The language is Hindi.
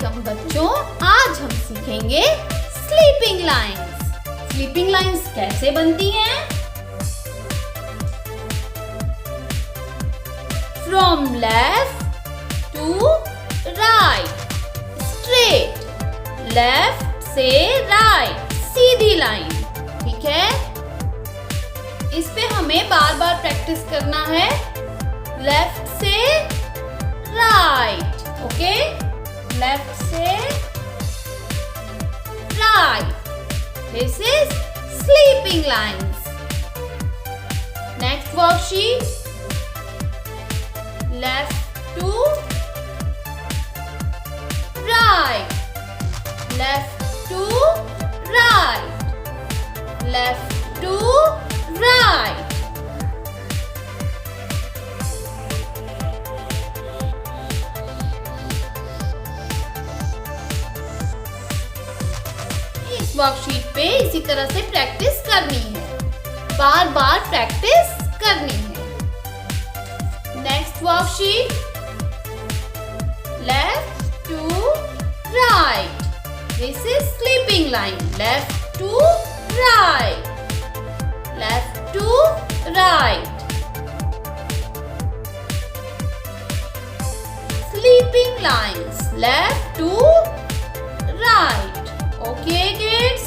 वेलकम बच्चों, आज हम सीखेंगे स्लीपिंग लाइंस। स्लीपिंग लाइंस कैसे बनती हैं? From left to right, straight, left से राइट, सीधी लाइन। ठीक है, इस पे हमें बार बार प्रैक्टिस करना है। लेफ्ट से राइट, ओके, लेफ्ट से right. This is sleeping lines. Next worksheet, left to right, left to right, left to right. इस वर्कशीट पे इसी तरह से प्रैक्टिस करनी है, बार बार प्रैक्टिस करनी है। Next worksheet, left to right, this is sleeping line. Left to right, left to right, sleeping lines, left to right. Okay kids,